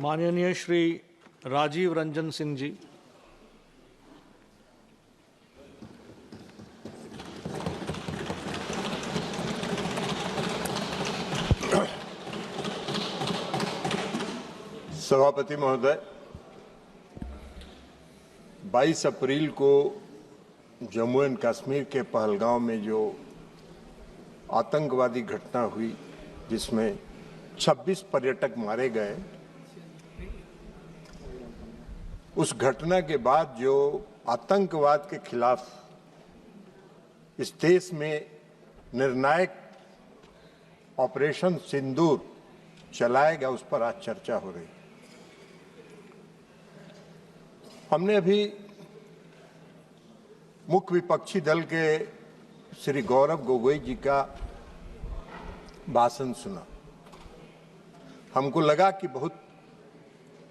माननीय श्री राजीव रंजन सिंह जी। सभापति महोदय, 22 अप्रैल को जम्मू एंड कश्मीर के पहलगांव में जो आतंकवादी घटना हुई जिसमें 26 पर्यटक मारे गए, उस घटना के बाद जो आतंकवाद के खिलाफ इस देश में निर्णायक ऑपरेशन सिंदूर चलाया गया, उस पर आज चर्चा हो रही। हमने अभी मुख्य विपक्षी दल के श्री गौरव गोगोई जी का भाषण सुना। हमको लगा कि बहुत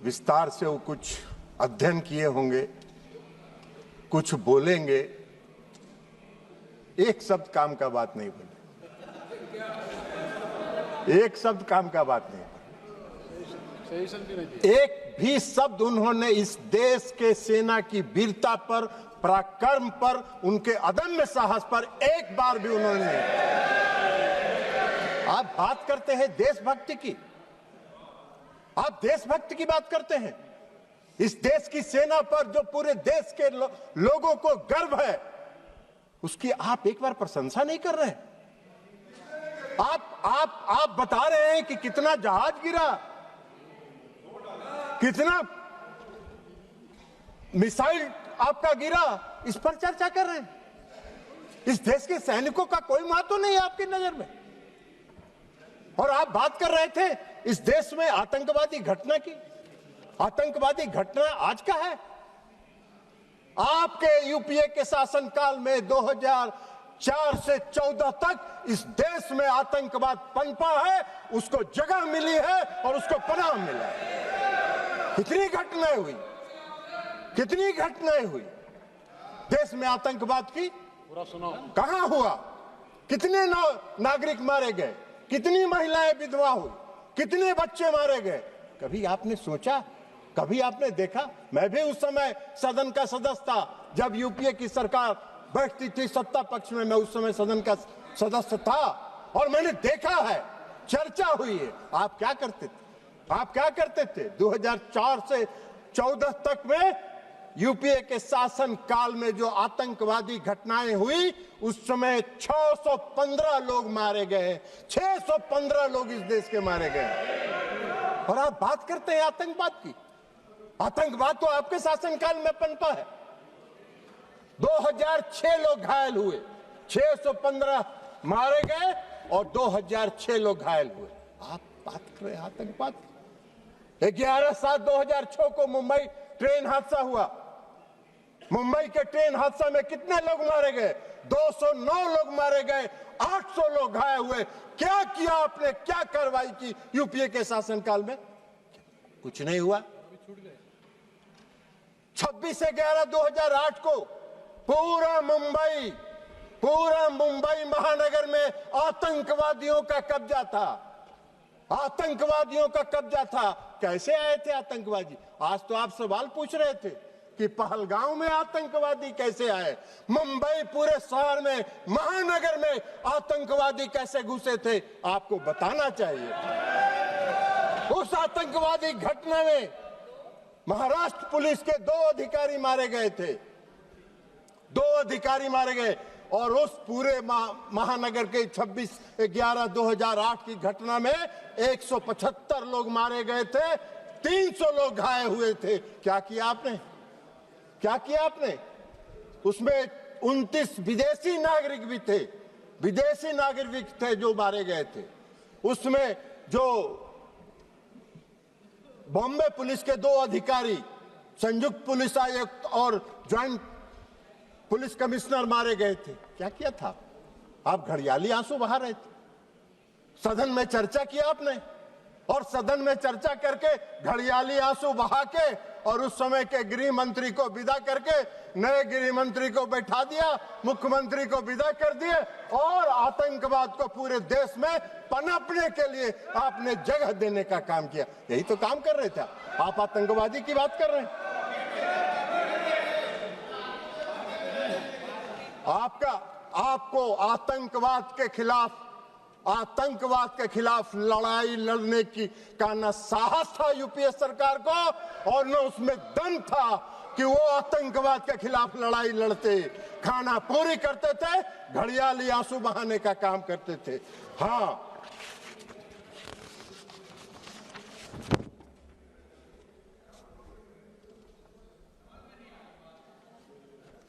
विस्तार से वो कुछ अध्ययन किए होंगे, कुछ बोलेंगे। एक शब्द काम का बात नहीं बोले, एक शब्द काम का बात नहीं बोले। एक भी शब्द उन्होंने इस देश के सेना की वीरता पर, पराक्रम पर, उनके अदम्य साहस पर एक बार भी उन्होंने नहीं। आप बात करते हैं देशभक्ति की, आप देशभक्ति की बात करते हैं। इस देश की सेना पर जो पूरे देश के लोगों को गर्व है, उसकी आप एक बार प्रशंसा नहीं कर रहे हैं। आप बता रहे हैं कि कितना जहाज गिरा, कितना मिसाइल आपका गिरा, इस पर चर्चा कर रहे हैं। इस देश के सैनिकों का कोई महत्व नहीं है आपकी नजर में। और आप बात कर रहे थे इस देश में आतंकवादी घटना की। आतंकवादी घटना आज का है। आपके यूपीए के शासनकाल में 2004 से 14 तक इस देश में आतंकवाद पनपा है, उसको जगह मिली है और उसको पनाह मिला है। कितनी घटनाएं हुई, कितनी घटनाएं हुई देश में आतंकवाद की। कहां हुआ, कितने नागरिक मारे गए, कितनी महिलाएं विधवा हुई, कितने बच्चे मारे गए। कभी आपने सोचा, कभी आपने देखा? मैं भी उस समय सदन का सदस्य था जब यूपीए की सरकार बैठती थी सत्ता पक्ष में। मैं उस समय सदन का सदस्य था और मैंने देखा है, चर्चा हुई है। आप क्या करते थे, आप क्या करते थे? 2004 से 14 तक में यूपीए के शासन काल में जो आतंकवादी घटनाएं हुई, उस समय 615 लोग मारे गए, 615 लोग इस देश के मारे गए। और आप बात करते हैं आतंकवाद की। आतंकवाद तो आपके शासनकाल में पनपा है। 2006 लोग घायल हुए, 615 मारे गए और 2006 लोग घायल हुए। आप बात कर रहे हैं आतंकवाद। 11/7/2006 को मुंबई ट्रेन हादसा हुआ। मुंबई के ट्रेन हादसा में कितने लोग मारे गए? 209 लोग मारे गए, 800 लोग घायल हुए। क्या किया आपने, क्या कार्रवाई की यूपीए के शासनकाल में? कुछ नहीं हुआ। 26/11/2008 को पूरा मुंबई महानगर में आतंकवादियों का कब्जा था, आतंकवादियों का कब्जा था। कैसे आए थे आतंकवादी? आज तो आप सवाल पूछ रहे थे कि पहलगांव में आतंकवादी कैसे आए, मुंबई पूरे शहर में, महानगर में आतंकवादी कैसे घुसे थे, आपको बताना चाहिए। उस आतंकवादी घटना में महाराष्ट्र पुलिस के 2 अधिकारी मारे गए थे, 2 अधिकारी मारे गए। और उस पूरे महानगर के 26/11/2008 की घटना में 175 लोग मारे गए थे, 300 लोग घायल हुए थे। क्या किया आपने, क्या किया आपने? उसमें 29 विदेशी नागरिक भी थे, विदेशी नागरिक थे जो मारे गए थे। उसमें जो बॉम्बे पुलिस के 2 अधिकारी, संयुक्त पुलिस आयुक्त और ज्वाइंट पुलिस कमिश्नर मारे गए थे। क्या किया था? आप घड़ियाली आंसू बहा रहे थे। सदन में चर्चा किया आपने, और सदन में चर्चा करके घड़ियाली आंसू बहा के और उस समय के गृह मंत्री को विदा करके नए गृह मंत्री को बैठा दिया, मुख्यमंत्री को विदा कर दिए और आतंकवाद को पूरे देश में पनपने के लिए आपने जगह देने का काम किया। यही तो काम कर रहे थे आप, आतंकवादी की बात कर रहे हैं। आपको आतंकवाद के खिलाफ लड़ाई लड़ने का न साहस था यूपीए सरकार को और न उसमें दम था कि वो आतंकवाद के खिलाफ लड़ाई लड़ते। खाना पूरी करते थे, घड़ियाली आंसू बहाने का काम करते थे। हाँ,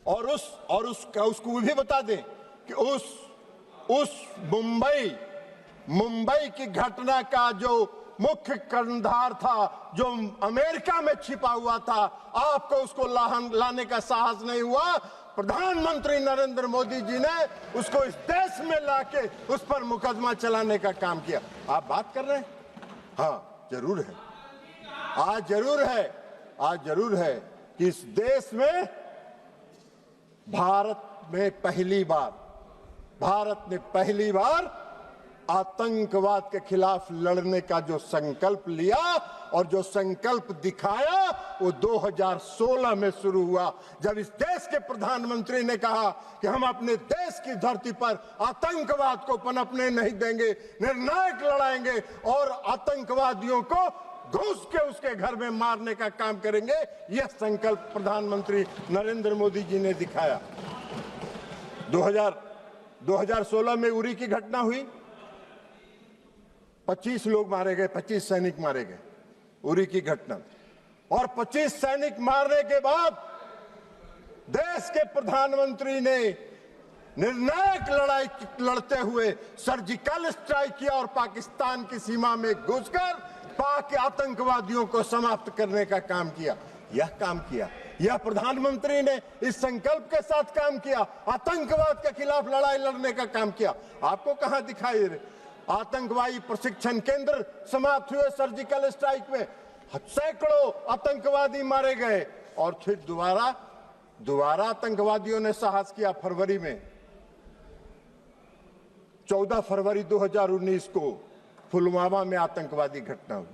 और उसको भी बता दें कि उस मुंबई की घटना का जो मुख्य कर्णधार था, जो अमेरिका में छिपा हुआ था, आपको उसको लाने का साहस नहीं हुआ। प्रधानमंत्री नरेंद्र मोदी जी ने उसको इस देश में लाके उस पर मुकदमा चलाने का काम किया। आप बात कर रहे हैं? हाँ, जरूर है। आज जरूर है कि इस देश में भारत ने पहली बार आतंकवाद के खिलाफ लड़ने का जो संकल्प लिया और जो संकल्प दिखाया वो 2016 में शुरू हुआ, जब इस देश के प्रधानमंत्री ने कहा कि हम अपने देश की धरती पर आतंकवाद को पनपने नहीं देंगे, निर्णायक लड़ाएंगे और आतंकवादियों को घुस के उसके घर में मारने का काम करेंगे। यह संकल्प प्रधानमंत्री नरेंद्र मोदी जी ने दिखाया। 2016 में उरी की घटना हुई, 25 लोग मारे गए, 25 सैनिक मारे गए, उरी की घटना। और 25 सैनिक मारने के बाद देश के प्रधानमंत्री ने निर्णायक लड़ाई लड़ते हुए सर्जिकल स्ट्राइक किया और पाकिस्तान की सीमा में घुसकर पाक आतंकवादियों को समाप्त करने का काम किया। यह प्रधानमंत्री ने इस संकल्प के साथ काम किया, आतंकवाद के खिलाफ लड़ाई लड़ने का काम किया। आपको कहां दिखाई दे? आतंकवादी प्रशिक्षण केंद्र समाप्त हुए सर्जिकल स्ट्राइक में, सैकड़ों आतंकवादी मारे गए और फिर दोबारा आतंकवादियों ने साहस किया। फरवरी में 14 फरवरी 2019 को पुलवामा में आतंकवादी घटना हुई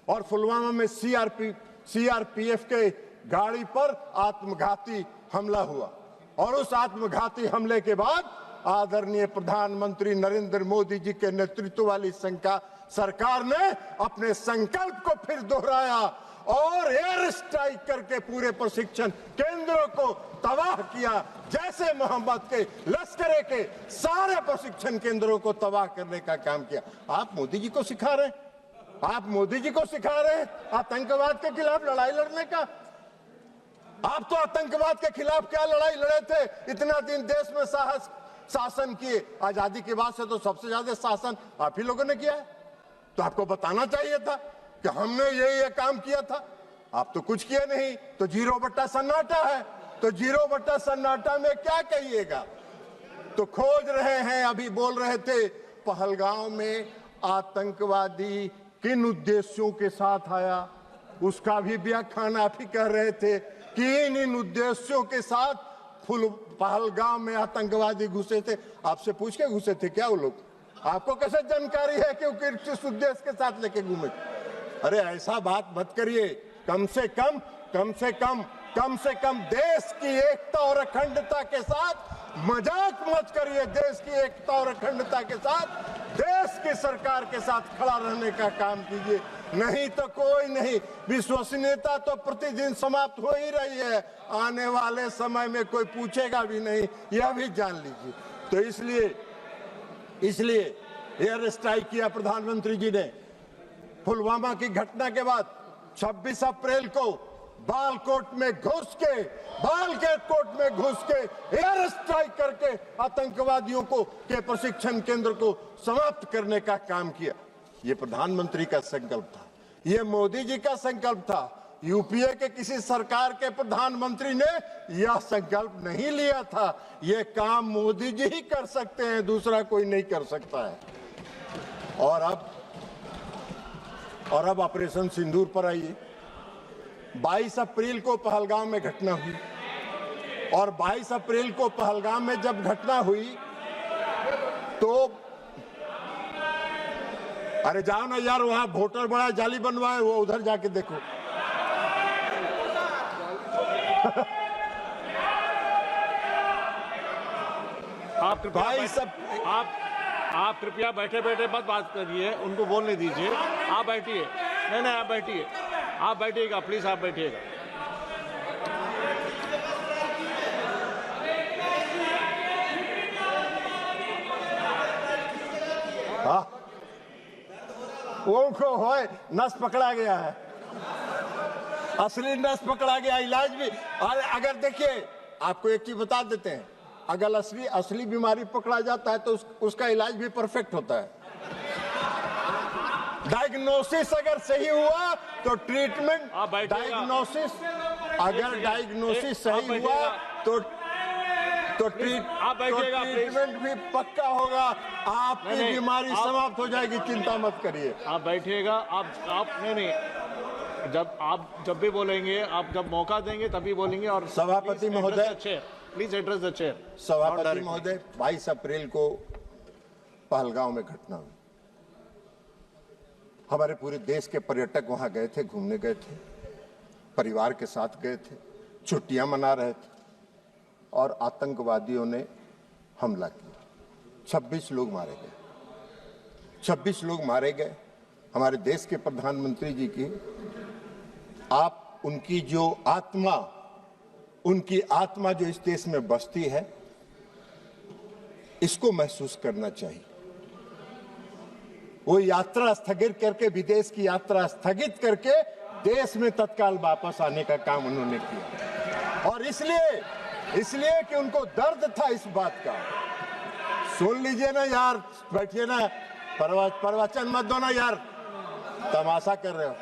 और पुलवामा में सीआरपीएफ के गाड़ी पर आत्मघाती हमला हुआ और उस आत्मघाती हमले के बाद आदरणीय प्रधानमंत्री नरेंद्र मोदी जी के नेतृत्व वाली सरकार ने अपने संकल्प को फिर दोहराया और एयर स्ट्राइक करके पूरे प्रशिक्षण केंद्रों को तबाह किया। जैसे मोहम्मद के लश्करे के सारे प्रशिक्षण केंद्रों को तबाह करने का काम किया। आप मोदी जी को सिखा रहे हैं आतंकवाद के खिलाफ लड़ाई लड़ने का। आप तो आतंकवाद के खिलाफ क्या लड़ाई लड़े थे? इतना दिन देश में शासन किए, आजादी के बाद से तो सबसे ज्यादा शासन आप ही लोगों ने किया है। तो आपको बताना चाहिए था कि हमने ये काम किया था। आप तो कुछ किए नहीं, तो 0 सन्नाटा है। तो 0 सन्नाटा में क्या कहिएगा? तो खोज रहे हैं, अभी बोल रहे थे पहलगांव में आतंकवादी किन उद्देश्यों के साथ आया, उसका भी व्याख्यान आप ही कह रहे थे कि इन उद्देश्यों के साथ पहलगांव में आतंकवादी घुसे थे। आपसे पूछ के घुसे थे क्या वो लोग? आपको कैसे जानकारी है कि वो किस उद्देश्य के साथ लेके घूमे? अरे ऐसा बात मत करिए। कम से कम देश की एकता और अखंडता के साथ मजाक मत करिए। देश की एकता और अखंडता के साथ देश की सरकार के साथ खड़ा रहने का काम कीजिए, नहीं तो कोई नहीं। विश्वसनीयता तो प्रतिदिन समाप्त हो ही रही है, आने वाले समय में कोई पूछेगा भी नहीं, यह भी जान लीजिए। तो इसलिए एयर स्ट्राइक किया प्रधानमंत्री जी ने। पुलवामा की घटना के बाद 26 अप्रैल को बालकोट में घुस के एयर स्ट्राइक करके आतंकवादियों के प्रशिक्षण केंद्र को समाप्त करने का काम किया। ये प्रधानमंत्री का संकल्प था, ये मोदी जी का संकल्प था। यूपीए के किसी सरकार के प्रधानमंत्री ने यह संकल्प नहीं लिया था। यह काम मोदी जी ही कर सकते हैं, दूसरा कोई नहीं कर सकता है। और अब ऑपरेशन सिंदूर पर आइए। 22 अप्रैल को पहलगाम में घटना हुई और 22 अप्रैल को पहलगाम में जब घटना हुई तो अरे जाओ ना यार, वहां वोटर बड़ा जाली बनवाए, वो उधर जाके देखो। आप कृपया भाई सब आप कृपया बैठे बैठे मत बात करिए, उनको बोलने दीजिए। आप बैठिए। नहीं, आप बैठिए, आप बैठिएगा, प्लीज आप बैठिएगा। हाँ, उनको होए नस पकड़ा गया है, असली नस पकड़ा गया। इलाज भी, और अगर देखिए आपको एक चीज बता देते हैं, अगर असली बीमारी पकड़ा जाता है तो उसका इलाज भी परफेक्ट होता है। डायग्नोसिस अगर सही हुआ तो ट्रीटमेंट, डायग्नोसिस अगर डायग्नोसिस सही हुआ तो ट्रीटमेंट भी पक्का होगा, आपकी बीमारी समाप्त हो जाएगी, चिंता मत करिए। आप बैठिएगा। आप नहीं, जब भी बोलेंगे, आप जब मौका देंगे तभी बोलेंगे। और सभापति महोदय, प्लीज एड्रेस द चेयर। सभापति महोदय, 22 अप्रैल को पहलगांव में घटना हुई। हमारे पूरे देश के पर्यटक वहां गए थे, घूमने गए थे, परिवार के साथ गए थे, छुट्टियां मना रहे थे और आतंकवादियों ने हमला किया। 26 लोग मारे गए, 26 लोग मारे गए। हमारे देश के प्रधानमंत्री जी की उनकी आत्मा जो इस देश में बसती है, इसको महसूस करना चाहिए। वो यात्रा स्थगित करके, विदेश की यात्रा स्थगित करके देश में तत्काल वापस आने का काम उन्होंने किया। और इसलिए कि उनको दर्द था इस बात का। सुन लीजिए ना यार, बैठिए ना, प्रवचन मत दो ना यार, तमाशा कर रहे हो।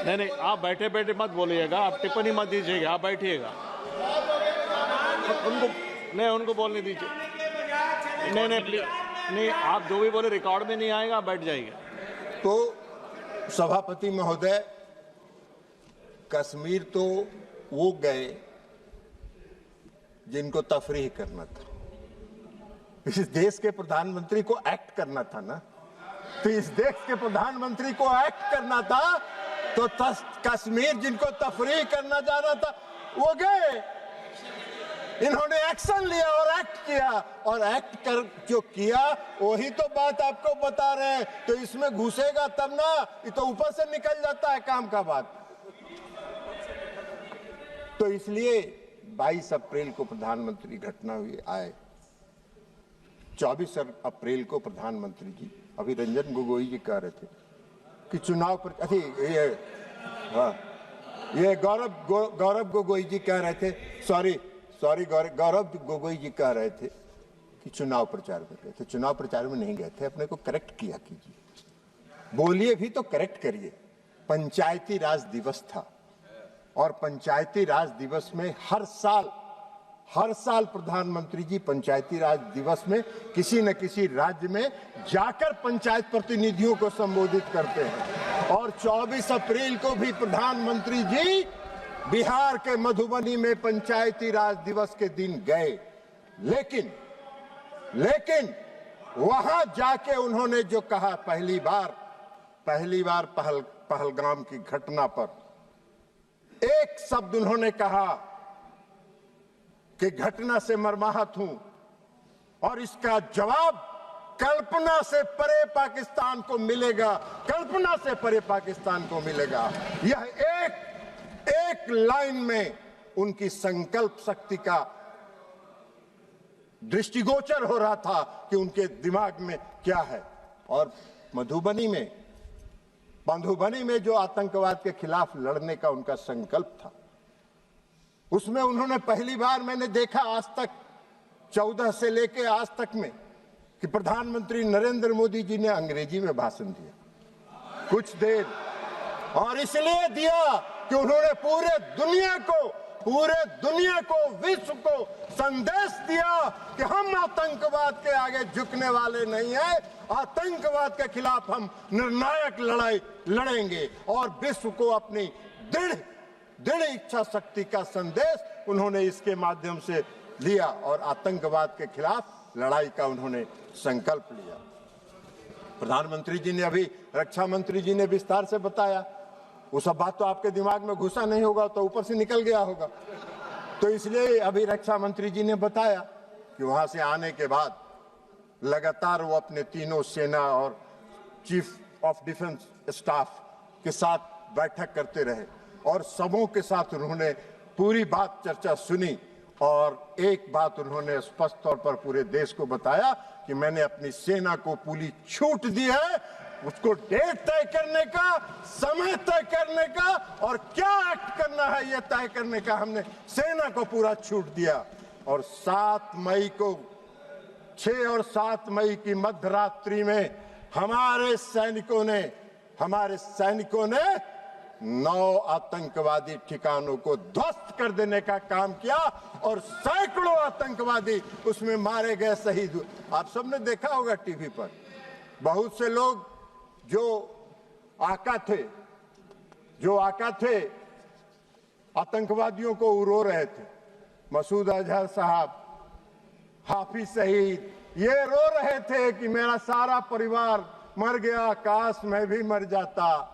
नहीं, आप बैठे बैठे मत बोलिएगा, आप टिप्पणी मत दीजिएगा, आप बैठिएगा। उनको बोलने दीजिए। नहीं प्लीज, नहीं, आप जो भी बोले रिकॉर्ड में नहीं आएगा, आप बैठ जाइए। तो सभापति महोदय, कश्मीर तो वो गए जिनको तफरीह करना था। इस देश के प्रधानमंत्री को एक्ट करना था ना, तो इस देश के प्रधानमंत्री को एक्ट करना था, तो कश्मीर जिनको तफरीह करना जाना था वो गए। इन्होंने एक्शन लिया और एक्ट किया, और एक्ट कर जो किया वही तो बात आपको बता रहे हैं। तो इसमें घुसेगा तब ना, ये तो ऊपर से निकल जाता है काम का बात। तो इसलिए 22 अप्रैल को प्रधानमंत्री घटना हुई आए। 24 अप्रैल को प्रधानमंत्री जी, अभी रंजन गोगोई जी कह रहे थे कि चुनाव पर, ये गौरव गोगोई जी कह रहे थे, सॉरी गौरव गोगोई जी कह रहे थे कि चुनाव प्रचार में गए थे। चुनाव प्रचार में नहीं गए थे, अपने को करेक्ट किया कीजिए, बोलिए भी तो करेक्ट करिए। पंचायती राज दिवस था, और पंचायती राज दिवस में हर साल प्रधानमंत्री जी पंचायती राज दिवस में किसी न किसी राज्य में जाकर पंचायत प्रतिनिधियों को संबोधित करते हैं। और 24 अप्रैल को भी प्रधानमंत्री जी बिहार के मधुबनी में पंचायती राज दिवस के दिन गए। लेकिन वहां जाके उन्होंने जो कहा, पहली बार पहलगाम की घटना पर एक शब्द उन्होंने कहा कि घटना से मर्माहत हूं, और इसका जवाब कल्पना से परे पाकिस्तान को मिलेगा, कल्पना से परे पाकिस्तान को मिलेगा। यह एक लाइन में उनकी संकल्प शक्ति का दृष्टिगोचर हो रहा था कि उनके दिमाग में क्या है। और मधुबनी में जो आतंकवाद के खिलाफ लड़ने का उनका संकल्प था, उसमें उन्होंने पहली बार मैंने देखा आज तक 14 से लेके आज तक में कि प्रधानमंत्री नरेंद्र मोदी जी ने अंग्रेजी में भाषण दिया कुछ देर, और इसलिए दिया कि उन्होंने पूरे दुनिया को पूरे दुनिया को, विश्व को संदेश दिया कि हम आतंकवाद के आगे झुकने वाले नहीं हैं। आतंकवाद के खिलाफ हम निर्णायक लड़ाई लड़ेंगे और विश्व को अपनी दृढ़ इच्छा शक्ति का संदेश उन्होंने इसके माध्यम से लिया और आतंकवाद के खिलाफ लड़ाई का उन्होंने संकल्प लिया। प्रधानमंत्री जी ने, अभी रक्षा मंत्री जी ने विस्तार से बताया। वो सब बात तो आपके दिमाग में घुसा नहीं होगा, तो ऊपर से निकल गया होगा। तो इसलिए अभी रक्षा मंत्री जी ने बताया कि वहां से आने के बाद लगातार वो अपने तीनों सेना और चीफ ऑफ डिफेंस स्टाफ के साथ बैठक करते रहे और सबों के साथ उन्होंने पूरी बात चर्चा सुनी और एक बात उन्होंने स्पष्ट तौर पर पूरे देश को बताया कि मैंने अपनी सेना को पूरी छूट दी है, उसको डेट तय करने का, समय तय करने का और क्या एक्ट करना है यह तय करने का हमने सेना को पूरा छूट दिया। और 7 मई को, 6 और 7 मई की मध्यरात्रि में हमारे सैनिकों ने 9 आतंकवादी ठिकानों को ध्वस्त कर देने का काम किया और सैकड़ों आतंकवादी उसमें मारे गए, शहीद हुए। आप सबने देखा होगा टीवी पर, बहुत से लोग जो आका थे आतंकवादियों को रो रहे थे। मसूद अजहर साहब, हाफिज शहीद, ये रो रहे थे कि मेरा सारा परिवार मर गया, काश मैं भी मर जाता।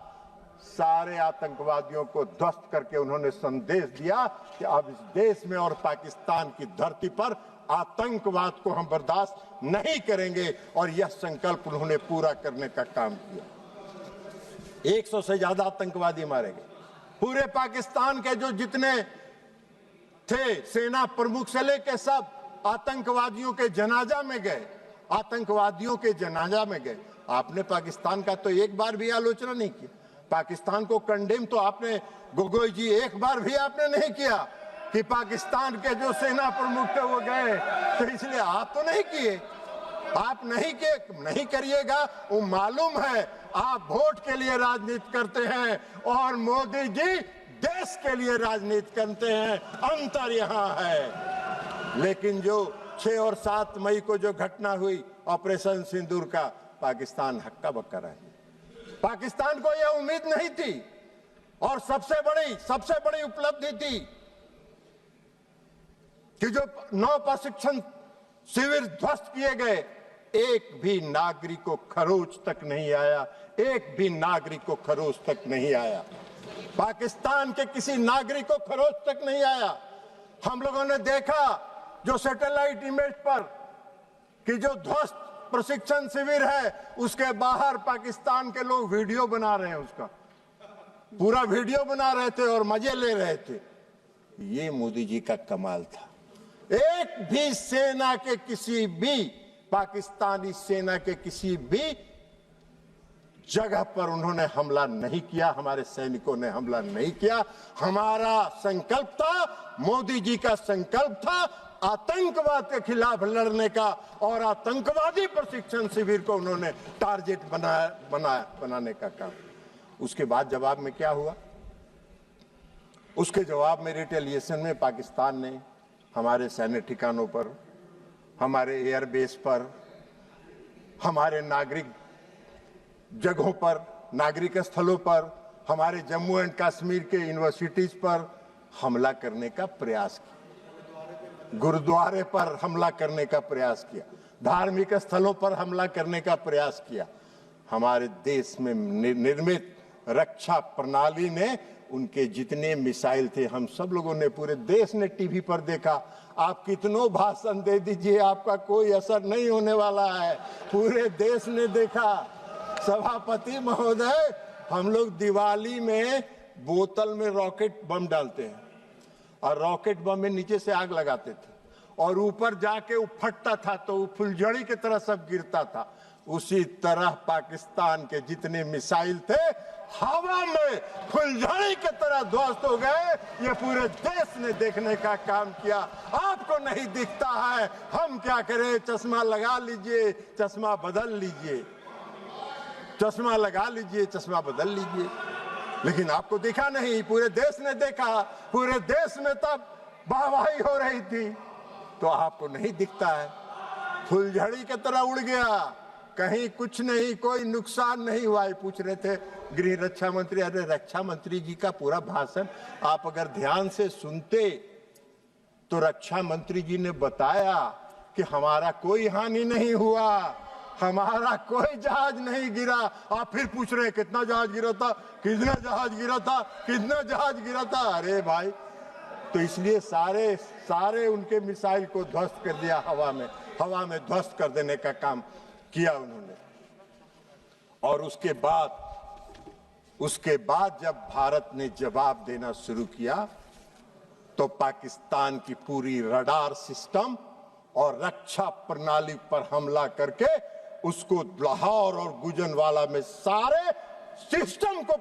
सारे आतंकवादियों को ध्वस्त करके उन्होंने संदेश दिया कि अब इस देश में और पाकिस्तान की धरती पर आतंकवाद को हम बर्दाश्त नहीं करेंगे और यह संकल्प उन्होंने पूरा करने का काम किया। 100 से ज्यादा आतंकवादी मारे गए। पूरे पाकिस्तान के जो जितने थे सेना प्रमुख से लेकर सब आतंकवादियों के जनाजा में गए। आपने पाकिस्तान का तो एक बार भी आलोचना नहीं की। पाकिस्तान को कंडेम तो आपने, गोगोई जी, एक बार भी आपने नहीं किया कि पाकिस्तान के जो सेना प्रमुख थे वो गए, तो इसलिए आप तो नहीं किए। आप नहीं करिएगा। वो मालूम है आप वोट के लिए राजनीति करते हैं और मोदी जी देश के लिए राजनीति करते हैं, अंतर यहाँ है। लेकिन जो 6 और 7 मई को जो घटना हुई ऑपरेशन सिंदूर का, पाकिस्तान हक्का बक्का रहा। पाकिस्तान को यह उम्मीद नहीं थी और सबसे बड़ी उपलब्धि थी कि जो 9 प्रशिक्षण शिविर ध्वस्त किए गए, एक भी नागरिक को खरोच तक नहीं आया। पाकिस्तान के किसी नागरिक को खरोच तक नहीं आया। हम लोगों ने देखा जो सैटेलाइट इमेज पर कि जो ध्वस्त प्रशिक्षण शिविर है उसके बाहर पाकिस्तान के लोग वीडियो बना रहे हैं, उसका पूरा वीडियो बना रहे थे और मजे ले रहे थे। ये मोदी जी का कमाल था। एक भी सेना के किसी भी, पाकिस्तानी सेना के किसी भी जगह पर उन्होंने हमला नहीं किया, हमारे सैनिकों ने हमला नहीं किया। हमारा संकल्प था, मोदी जी का संकल्प था आतंकवाद के खिलाफ लड़ने का और आतंकवादी प्रशिक्षण शिविर को उन्होंने टारगेट बनाने का काम। उसके बाद जवाब में क्या हुआ? उसके जवाब में रिटेलिएशन में पाकिस्तान ने हमारे सैन्य ठिकानों पर, हमारे एयरबेस पर, हमारे नागरिक जगहों पर, नागरिक स्थलों पर, हमारे जम्मू एंड कश्मीर के यूनिवर्सिटीज पर हमला करने का प्रयास किया, गुरुद्वारे पर हमला करने का प्रयास किया, धार्मिक स्थलों पर हमला करने का प्रयास किया। हमारे देश में निर्मित रक्षा प्रणाली ने उनके जितने मिसाइल थे, हम सब लोगों ने, पूरे देश ने टीवी पर देखा। आप कितनों भाषण दे दीजिए, आपका कोई असर नहीं होने वाला है। पूरे देश ने देखा। सभापति महोदय, हम लोग दिवाली में बोतल में रॉकेट बम डालते हैं और रॉकेट बम में नीचे से आग लगाते थे और ऊपर जाके वो फटता था तो वो फुलझड़ी की तरह सब गिरता था। उसी तरह पाकिस्तान के जितने मिसाइल थे हवा में फुलझड़ी की तरह ध्वस्त हो गए। ये पूरे देश ने देखने का काम किया। आपको नहीं दिखता है, हम क्या करें? चश्मा लगा लीजिए, चश्मा बदल लीजिए, चश्मा लगा लीजिए, चश्मा बदल लीजिए, लेकिन आपको दिखा नहीं। पूरे देश ने देखा। पूरे देश में तब वाहवाही हो रही थी, तो आपको नहीं दिखता है, फुलझड़ी की तरह उड़ गया, कहीं कुछ नहीं, कोई नुकसान नहीं हुआ। पूछ रहे थे गृह रक्षा मंत्री, अरे रक्षा मंत्री जी का पूरा भाषण आप अगर ध्यान से सुनते तो रक्षा मंत्री जी ने बताया कि हमारा कोई हानि नहीं हुआ, हमारा कोई जहाज नहीं गिरा। आप फिर पूछ रहे हैं कितना जहाज गिरा था, कितना जहाज गिरा था, कितना जहाज गिरा था। अरे भाई, तो इसलिए सारे उनके मिसाइल को ध्वस्त कर दिया, हवा में ध्वस्त कर देने का काम किया उन्होंने। और उसके बाद जब भारत ने जवाब देना शुरू किया तो पाकिस्तान की पूरी रडार सिस्टम और रक्षा प्रणाली पर हमला करके उसको लाहौर और गुजरांवाला में सारे सिस्टम को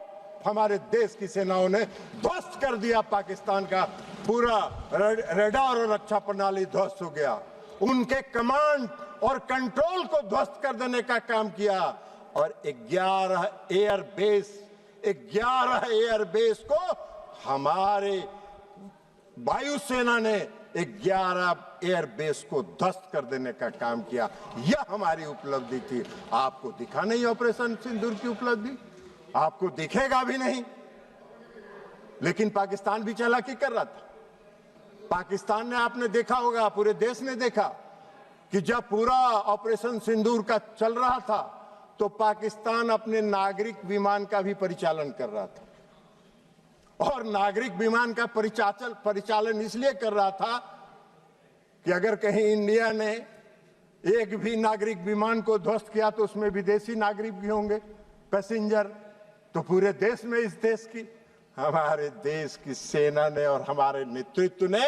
हमारे देश की सेनाओं ने ध्वस्त कर दिया। पाकिस्तान का पूरा रडार और रक्षा प्रणाली ध्वस्त हो गया, उनके कमांड और कंट्रोल को ध्वस्त कर देने का काम किया। और 11 एयरबेस को हमारे वायुसेना ने 11 एयरबेस को ध्वस्त कर देने का काम किया। यह हमारी उपलब्धि थी। आपको दिखा नहीं ऑपरेशन सिंदूर की उपलब्धि, आपको दिखेगा भी नहीं। लेकिन पाकिस्तान भी चालाकी कर रहा था। पाकिस्तान ने, आपने देखा होगा, पूरे देश ने देखा कि जब पूरा ऑपरेशन सिंदूर का चल रहा था तो पाकिस्तान अपने नागरिक विमान का भी परिचालन कर रहा था। और नागरिक विमान का परिचालन इसलिए कर रहा था कि अगर कहीं इंडिया ने एक भी नागरिक विमान को ध्वस्त किया तो उसमें विदेशी नागरिक भी होंगे, पैसेंजर। तो पूरे देश में, इस देश की, हमारे देश की सेना ने और हमारे नेतृत्व ने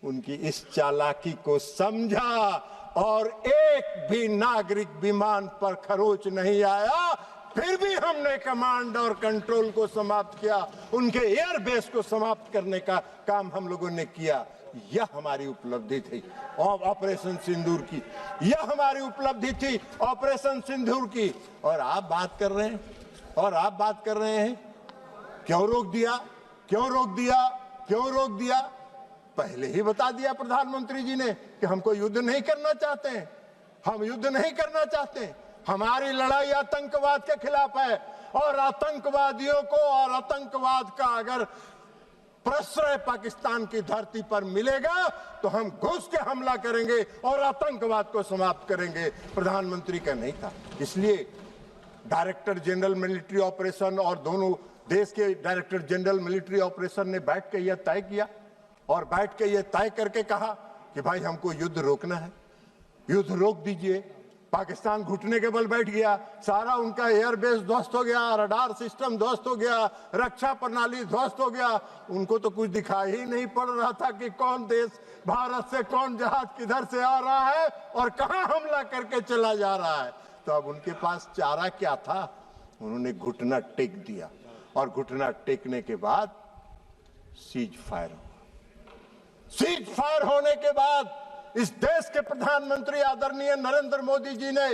उनकी इस चालाकी को समझा और एक भी नागरिक विमान पर खरोच नहीं आया। फिर भी हमने कमांड और कंट्रोल को समाप्त किया, उनके एयरबेस को समाप्त करने का काम हम लोगों ने किया। यह हमारी उपलब्धि थी ऑपरेशन सिंदूर की, यह हमारी उपलब्धि थी ऑपरेशन सिंदूर की। और आप बात कर रहे हैं क्यों रोक दिया, क्यों रोक दिया, क्यों रोक दिया? पहले ही बता दिया प्रधानमंत्री जी ने कि हमको युद्ध नहीं करना चाहते हैं, हम युद्ध नहीं करना चाहते। हमारी लड़ाई आतंकवाद के खिलाफ है और आतंकवादियों को और आतंकवाद का अगर प्रश्रय पाकिस्तान की धरती पर मिलेगा तो हम घुस के हमला करेंगे और आतंकवाद को समाप्त करेंगे। प्रधानमंत्री का नहीं था। इसलिए डायरेक्टर जनरल मिलिट्री ऑपरेशन और दोनों देश के डायरेक्टर जनरल मिलिट्री ऑपरेशन ने बैठ के यह तय किया और बैठ के यह तय करके कहा कि भाई हमको युद्ध रोकना है, युद्ध रोक दीजिए। पाकिस्तान घुटने के बल बैठ गया, सारा उनका एयरबेस ध्वस्त हो गया, रडार सिस्टम ध्वस्त हो गया, रक्षा प्रणाली ध्वस्त हो गया। उनको तो कुछ दिखाई ही नहीं पड़ रहा था कि कौन देश भारत से कौन जहाज किधर से आ रहा है और कहां हमला करके चला जा रहा है। तो अब उनके पास चारा क्या था? उन्होंने घुटना टेक दिया और घुटना टेकने के बाद सीज फायर हुआ। सीज फायर होने के बाद इस देश के प्रधानमंत्री आदरणीय नरेंद्र मोदी जी ने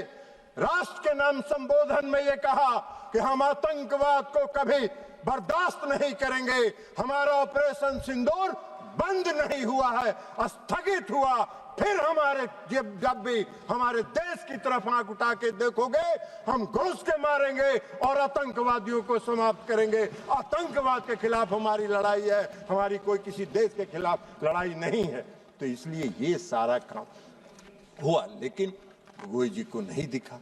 राष्ट्र के नाम संबोधन में यह कहा कि हम आतंकवाद को कभी बर्दाश्त नहीं करेंगे। हमारा ऑपरेशन सिंदूर बंद नहीं हुआ है, स्थगित हुआ। फिर हमारे जब भी हमारे देश की तरफ आंख उठा के देखोगे, हम घुस के मारेंगे और आतंकवादियों को समाप्त करेंगे। आतंकवाद के खिलाफ हमारी लड़ाई है, हमारी कोई किसी देश के खिलाफ लड़ाई नहीं है। तो इसलिए ये सारा काम हुआ, लेकिन गोगोई जी को नहीं दिखा।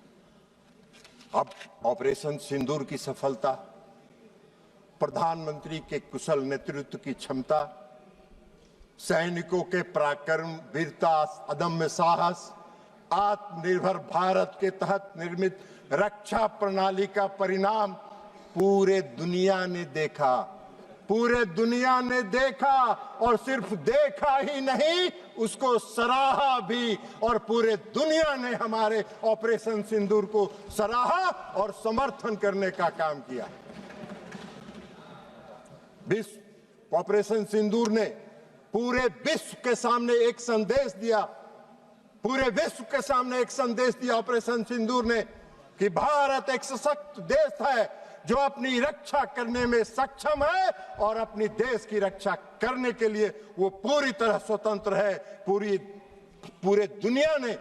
अब ऑपरेशन सिंदूर की सफलता, प्रधानमंत्री के कुशल नेतृत्व की क्षमता, सैनिकों के पराक्रम, वीरता, अदम्य साहस, आत्मनिर्भर भारत के तहत निर्मित रक्षा प्रणाली का परिणाम पूरे दुनिया ने देखा। पूरे दुनिया ने देखा और सिर्फ देखा ही नहीं, उसको सराहा भी। और पूरे दुनिया ने हमारे ऑपरेशन सिंदूर को सराहा और समर्थन करने का काम किया। विश्व ऑपरेशन सिंदूर ने पूरे विश्व के सामने एक संदेश दिया, पूरे विश्व के सामने एक संदेश दिया ऑपरेशन सिंदूर ने कि भारत एक सशक्त देश है जो अपनी रक्षा करने में सक्षम है और अपनी देश की रक्षा करने के लिए वो पूरी तरह स्वतंत्र है। पूरे दुनिया ने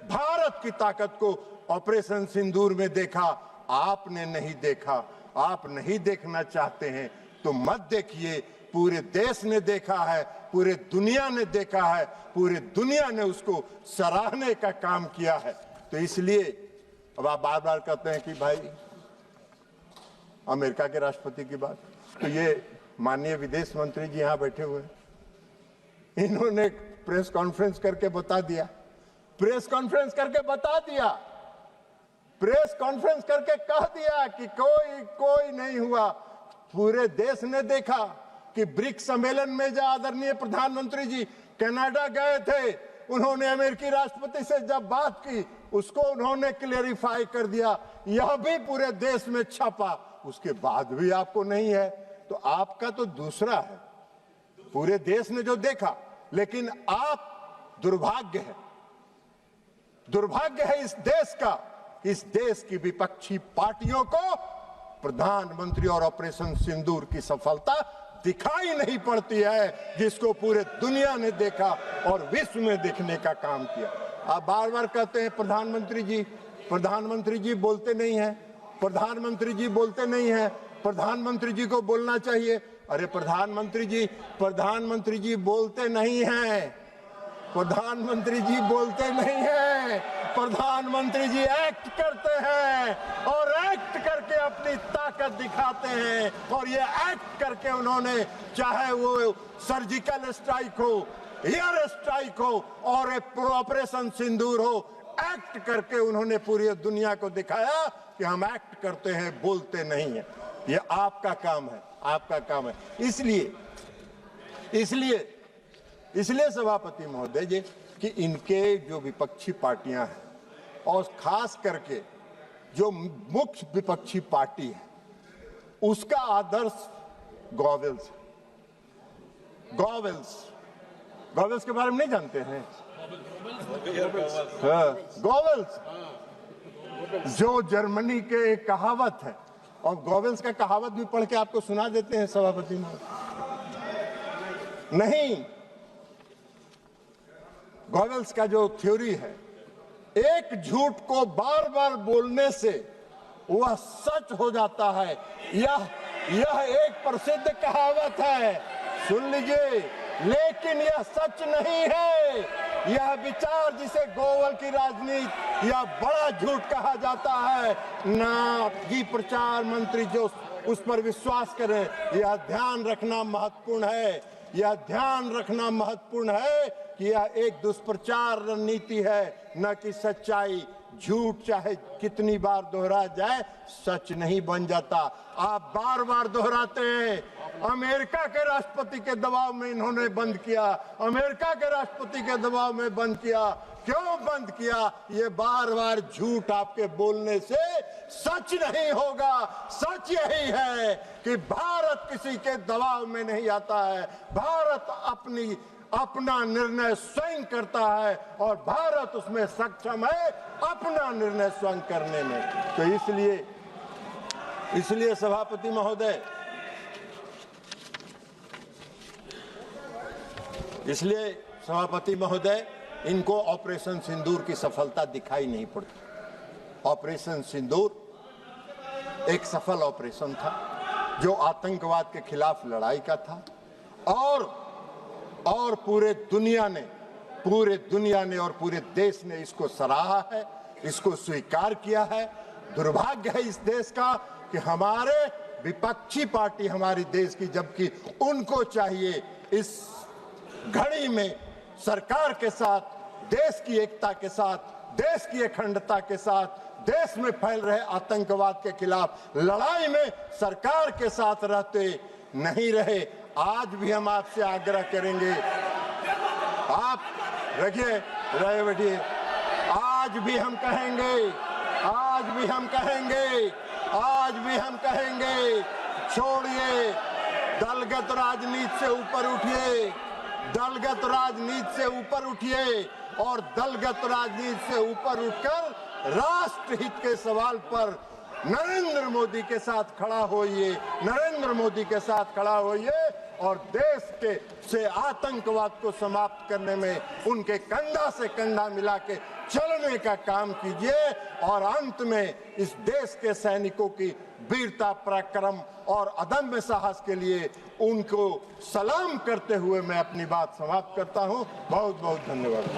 भारत की ताकत को ऑपरेशन सिंदूर में देखा, आपने नहीं देखा। आप नहीं देखना चाहते हैं तो मत देखिए, पूरे देश ने देखा है, पूरे दुनिया ने देखा है, पूरे दुनिया ने उसको सराहने का काम किया है। तो इसलिए अब आप बार बार कहते हैं कि भाई अमेरिका के राष्ट्रपति की बात, तो ये माननीय विदेश मंत्री जी यहां बैठे हुए हैं, इन्होंने प्रेस कॉन्फ्रेंस करके बता दिया, प्रेस कॉन्फ्रेंस करके बता दिया, प्रेस कॉन्फ्रेंस करके कह दिया कि कोई नहीं हुआ। पूरे देश ने देखा कि ब्रिक्स सम्मेलन में जब आदरणीय प्रधानमंत्री जी कनाडा गए थे, उन्होंने अमेरिकी राष्ट्रपति से जब बात की, उसको उन्होंने क्लेरिफाई कर दिया, यह भी पूरे देश में छपा। उसके बाद भी आपको नहीं है, तो आपका तो दूसरा है। पूरे देश ने जो देखा, लेकिन आप दुर्भाग्य है इस देश का, इस देश की विपक्षी पार्टियों को प्रधानमंत्री और ऑपरेशन सिंदूर की सफलता दिखाई नहीं पड़ती है, जिसको पूरे दुनिया ने देखा और विश्व में देखने का काम किया। आप बार बार कहते हैं प्रधानमंत्री जी बोलते नहीं हैं, प्रधानमंत्री जी बोलते नहीं हैं, प्रधानमंत्री जी को बोलना चाहिए। अरे प्रधानमंत्री जी बोलते नहीं हैं, प्रधानमंत्री जी बोलते नहीं हैं, प्रधानमंत्री जी एक्ट करते हैं और एक्ट करके अपनी ताकत दिखाते हैं। और ये एक्ट करके उन्होंने, चाहे वो सर्जिकल स्ट्राइक हो, एयर स्ट्राइक हो और ऑपरेशन सिंदूर हो, एक्ट करके उन्होंने पूरी दुनिया को दिखाया कि हम एक्ट करते हैं, बोलते नहीं है। ये आपका काम है, आपका काम है। इसलिए सभापति महोदय जी कि इनके जो विपक्षी पार्टियां हैं और खास करके जो मुख्य विपक्षी पार्टी है, उसका आदर्श गॉवेल्स के बारे में नहीं जानते हैं? गॉवेल्स जो जर्मनी के एक कहावत है, और गॉवेल्स का कहावत भी पढ़ के आपको सुना देते हैं सभापति महोदय। नहीं, गॉवेल्स का जो थ्योरी है, एक झूठ को बार बार बोलने से वह सच हो जाता है। यह एक प्रसिद्ध कहावत है, सुन लीजिए, लेकिन यह सच नहीं है। यह विचार जिसे गोवल की राजनीति या बड़ा झूठ कहा जाता है, ना कि प्रचार मंत्री जो उस पर विश्वास करें, यह ध्यान रखना महत्वपूर्ण है। यह ध्यान रखना महत्वपूर्ण है कि यह एक दुष्प्रचार रणनीति है, न कि सच्चाई। झूठ चाहे कितनी बार दोहरा जाए, सच नहीं बन जाता। आप बार बार दोहराते हैं, अमेरिका के राष्ट्रपति के दबाव में इन्होंने बंद किया, अमेरिका के राष्ट्रपति के दबाव में बंद किया। क्यों बंद किया? ये बार बार झूठ आपके बोलने से सच नहीं होगा। सच यही है कि भारत किसी के दबाव में नहीं आता है, भारत अपना निर्णय स्वयं करता है और भारत उसमें सक्षम है अपना निर्णय स्वयं करने में। तो इसलिए सभापति महोदय, इनको ऑपरेशन सिंदूर की सफलता दिखाई नहीं पड़ती। ऑपरेशन सिंदूर एक सफल ऑपरेशन था जो आतंकवाद के खिलाफ लड़ाई का था, और पूरे दुनिया ने और पूरे देश ने इसको सराहा है, इसको स्वीकार किया है। दुर्भाग्य है इस देश का कि हमारे विपक्षी पार्टी हमारी देश की, जबकि उनको चाहिए इस घड़ी में सरकार के साथ, देश की एकता के साथ, देश की अखंडता के साथ, देश में फैल रहे आतंकवाद के खिलाफ लड़ाई में सरकार के साथ रहते नहीं रहे। आज भी हम आपसे आग्रह करेंगे, आप रखिए, रहे बैठिए, आज भी हम कहेंगे, छोड़िए दलगत राजनीति से ऊपर उठिए, दलगत राजनीति से ऊपर उठिए और दलगत राजनीति से ऊपर उठकर राष्ट्रहित के सवाल पर नरेंद्र मोदी के साथ खड़ा होइए, नरेंद्र मोदी के साथ खड़ा होइए और देश के से आतंकवाद को समाप्त करने में उनके कंधा से कंधा मिला के चलने का काम कीजिए। और अंत में इस देश के सैनिकों की वीरता, पराक्रम और अदम्य साहस के लिए उनको सलाम करते हुए मैं अपनी बात समाप्त करता हूं। बहुत बहुत धन्यवाद।